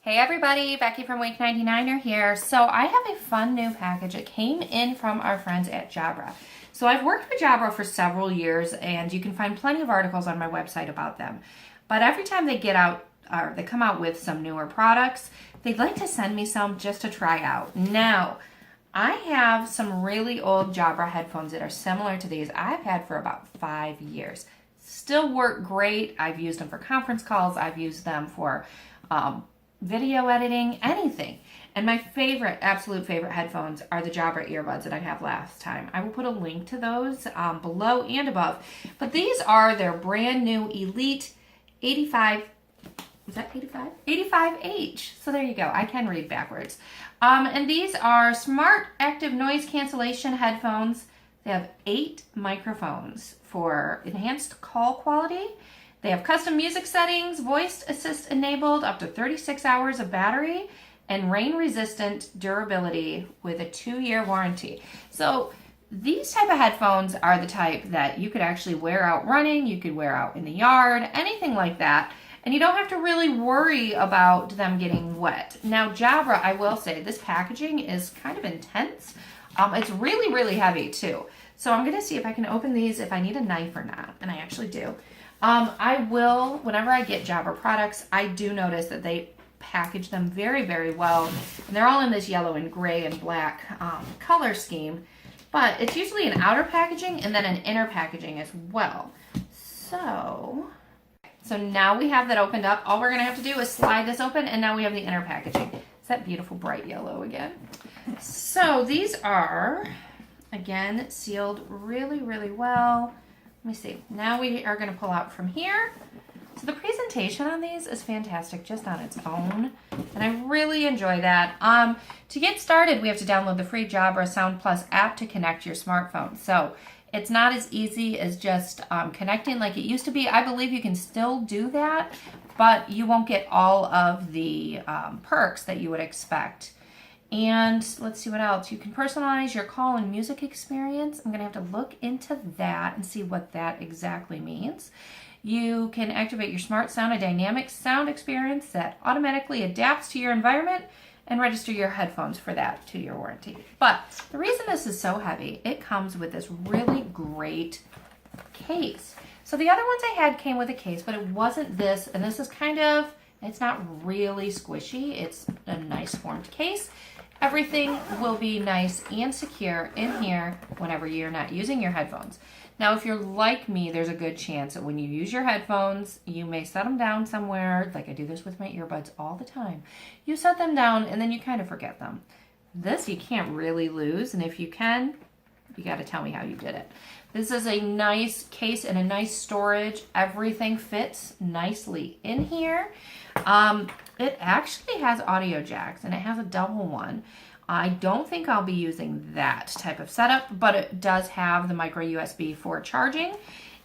Hey everybody, Becky from Week 99er here. So I have a fun new package. It came in from our friends at Jabra. So I've worked with Jabra for several years and you can find plenty of articles on my website about them. But every time they get out, or they come out with some newer products, they'd like to send me some just to try out. Now, I have some really old Jabra headphones that are similar to these. I've had for about 5 years. Still work great. I've used them for conference calls. I've used them for video editing, anything. And my favorite, absolute favorite headphones are the Jabra earbuds that I have last time. I will put a link to those below and above. But these are their brand new Elite 85, is that 85? 85H. So there you go. I can read backwards. And these are smart active noise cancellation headphones. They have 8 microphones for enhanced call quality. They have custom music settings, voice assist enabled, up to 36 hours of battery, and rain resistant durability with a 2-year warranty. So these type of headphones are the type that you could actually wear out running, you could wear out in the yard, anything like that. And you don't have to really worry about them getting wet. Now Jabra, I will say, this packaging is kind of intense. It's really, really heavy too. So I'm gonna see if I can open these, if I need a knife or not, and I actually do. I will, whenever I get Jabra products, I do notice that they package them very, very well. And they're all in this yellow and gray and black color scheme. But it's usually an outer packaging and then an inner packaging as well. So now we have that opened up. All we're going to have to do is slide this open, and now we have the inner packaging. It's that beautiful bright yellow again. So these are, again, sealed really, really well. Let me see. Now we are going to pull out from here. So the presentation on these is fantastic just on its own, and I really enjoy that. To get started, we have to download the free Jabra Sound Plus app to connect your smartphone. So it's not as easy as just connecting like it used to be. I believe you can still do that, but you won't get all of the perks that you would expect. And let's see what else. You can personalize your call and music experience. I'm going to have to look into that and see what that exactly means. You can activate your SmartSound, a dynamic sound experience that automatically adapts to your environment, and register your headphones for that 2-year warranty. But the reason this is so heavy, it comes with this really great case. So the other ones I had came with a case, but it wasn't this, and this is kind of, it's not really squishy. It's a nice formed case. Everything will be nice and secure in here whenever you're not using your headphones. Now, if you're like me, there's a good chance that when you use your headphones, you may set them down somewhere, like I do this with my earbuds all the time. You set them down and then you kind of forget them. This you can't really lose, and if you can, you got to tell me how you did it. This is a nice case and a nice storage. Everything fits nicely in here. It actually has audio jacks, and it has a double one. I don't think I'll be using that type of setup, but it does have the micro USB for charging.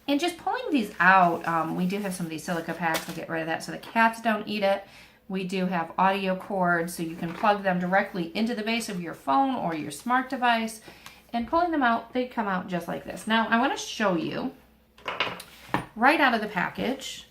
And just pulling these out, we do have some of these silica packs. We'll get rid of that so the cats don't eat it. We do have audio cords, so you can plug them directly into the base of your phone or your smart device. And pulling them out, they come out just like this. Now, I want to show you right out of the package.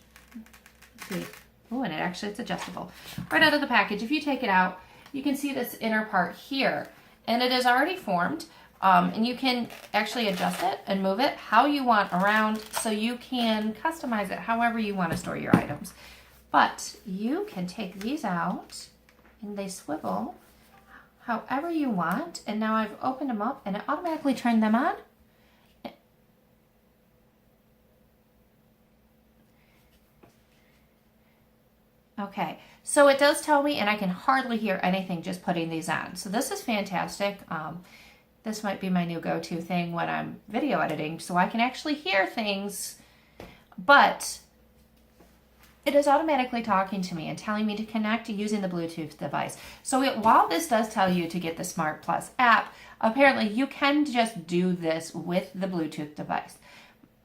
Let's see. Oh, and it's adjustable. Right out of the package, if you take it out, you can see this inner part here. And it is already formed. And you can actually adjust it and move it how you want around, so you can customize it however you want to store your items. But you can take these out, and they swivel however you want. And now I've opened them up, and it automatically turned them on. Okay, so it does tell me, and I can hardly hear anything just putting these on. So this is fantastic. This might be my new go-to thing when I'm video editing, so I can actually hear things, but it is automatically talking to me and telling me to connect using the Bluetooth device. So while this does tell you to get the Smart Plus app, apparently you can just do this with the Bluetooth device.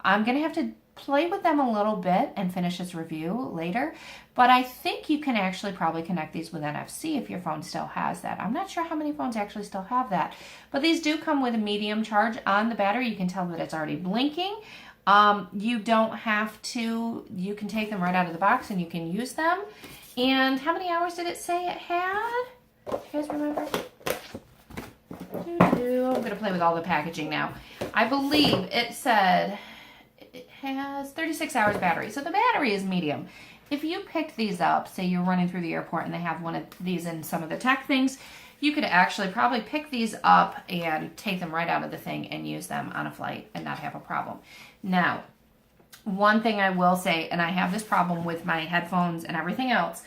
I'm going to have to play with them a little bit and finish this review later, but I think you can actually probably connect these with NFC if your phone still has that. I'm not sure how many phones actually still have that, but these do come with a medium charge on the battery. You can tell that it's already blinking. You don't have to, you can take them right out of the box and you can use them. And how many hours did it say it had? Do you guys remember? I'm going to play with all the packaging now. I believe it said it has 36 hours battery. So the battery is medium. If you pick these up, say you're running through the airport and they have one of these in some of the tech things, you could actually probably pick these up and take them right out of the thing and use them on a flight and not have a problem. Now, one thing I will say, and I have this problem with my headphones and everything else,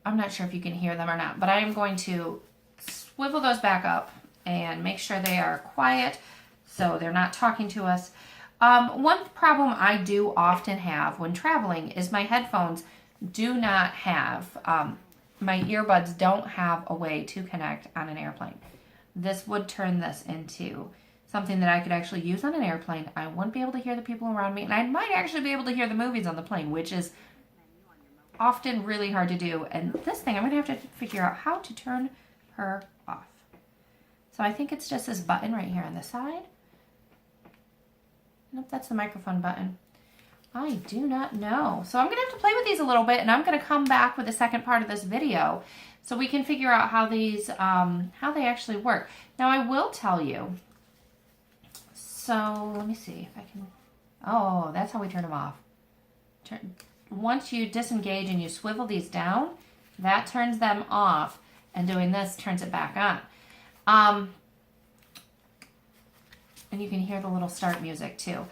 I'm not sure if you can hear them or not, but I am going to swivel those back up and make sure they are quiet so they're not talking to us. One problem I do often have when traveling is my headphones do not have, my earbuds don't have a way to connect on an airplane. This would turn this into something that I could actually use on an airplane. I wouldn't be able to hear the people around me, and I might actually be able to hear the movies on the plane, which is often really hard to do. And this thing, I'm going to have to figure out how to turn her off. So I think it's just this button right here on the side. Nope, that's the microphone button. I do not know. So I'm going to have to play with these a little bit, and I'm going to come back with the second part of this video so we can figure out how these, how they actually work. Now I will tell you, so let me see if I can, oh, that's how we turn them off. Once you disengage and you swivel these down, that turns them off, and doing this turns it back on. And you can hear the little start music too.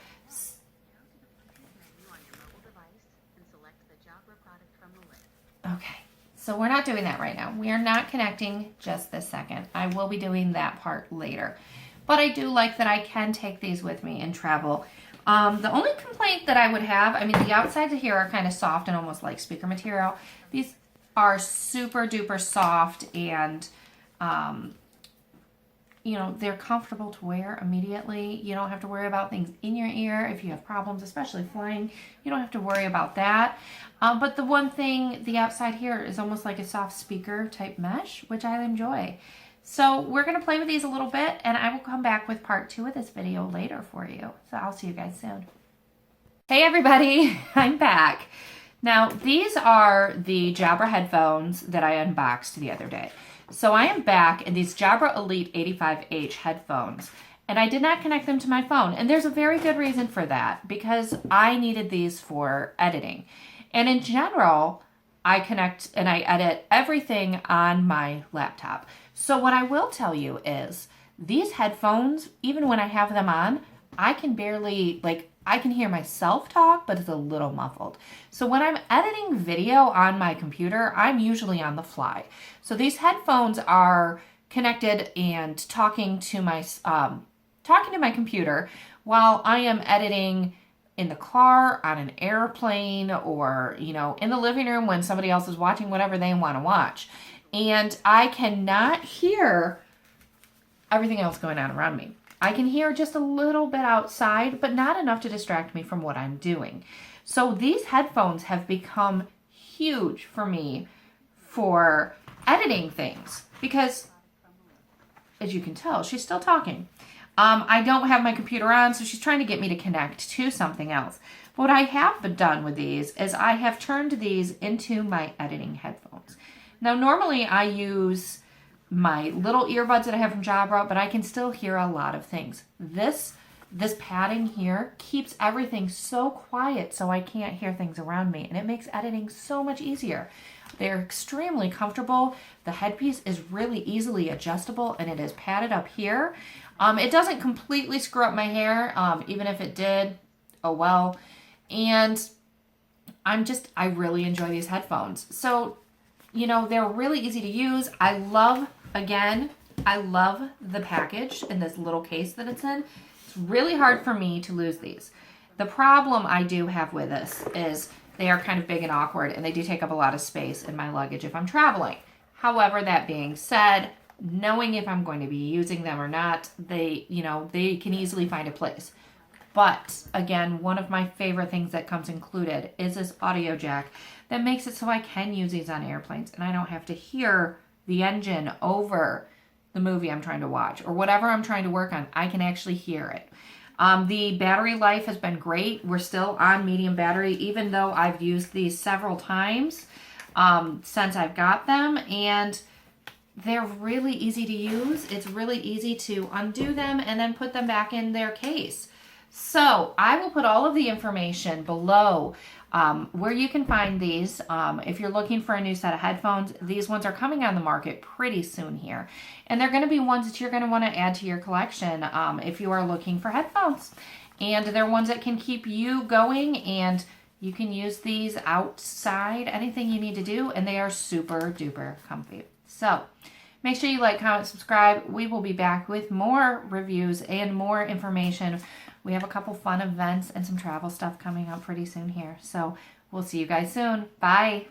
Okay, so we're not doing that right now. We are not connecting just this second. I will be doing that part later. But I do like that I can take these with me and travel. The only complaint that I would have, I mean, the outsides of here are kind of soft and almost like speaker material. These are super duper soft and, you know, they're comfortable to wear immediately. You don't have to worry about things in your ear if you have problems, especially flying. You don't have to worry about that. But the one thing, the outside here is almost like a soft speaker type mesh, which I enjoy. So we're going to play with these a little bit, and I will come back with part 2 of this video later for you. So I'll see you guys soon. Hey everybody, I'm back. Now these are the Jabra headphones that I unboxed the other day. So I am back in these Jabra Elite 85H headphones, and I did not connect them to my phone. And there's a very good reason for that, because I needed these for editing. And in general, I connect and I edit everything on my laptop. So what I will tell you is these headphones, even when I have them on, I can barely, I can hear myself talk, but it's a little muffled. So when I'm editing video on my computer, I'm usually on the fly. So these headphones are connected and talking to my computer while I am editing in the car, on an airplane, or, you know, in the living room when somebody else is watching whatever they want to watch. And I cannot hear everything else going on around me. I can hear just a little bit outside, but not enough to distract me from what I'm doing. So these headphones have become huge for me for editing things because, as you can tell, she's still talking. I don't have my computer on, so she's trying to get me to connect to something else. What I have done with these is I have turned these into my editing headphones. Now, normally I use my little earbuds that I have from Jabra, but I can still hear a lot of things. This padding here keeps everything so quiet so I can't hear things around me, and it makes editing so much easier. They're extremely comfortable. The headpiece is really easily adjustable, and it is padded up here. It doesn't completely screw up my hair, even if it did, oh well. And I really enjoy these headphones. So, you know, they're really easy to use. I love the package and this little case that it's in. It's really hard for me to lose these. The problem I do have with this is they are kind of big and awkward, and they do take up a lot of space in my luggage if I'm traveling. However, that being said, knowing if I'm going to be using them or not, they can easily find a place. But again, one of my favorite things that comes included is this audio jack that makes it so I can use these on airplanes and I don't have to hear the engine over the movie I'm trying to watch or whatever I'm trying to work on. I can actually hear it. The battery life has been great. We're still on medium battery, even though I've used these several times since I've got them, and they're really easy to use. It's really easy to undo them and then put them back in their case. So I will put all of the information below where you can find these. If you're looking for a new set of headphones, these ones are coming on the market pretty soon here. And they're going to be ones that you're going to want to add to your collection if you are looking for headphones. And they're ones that can keep you going, and you can use these outside, anything you need to do, and they are super duper comfy. So make sure you like, comment, subscribe. We will be back with more reviews and more information. We have a couple fun events and some travel stuff coming up pretty soon here. So we'll see you guys soon. Bye.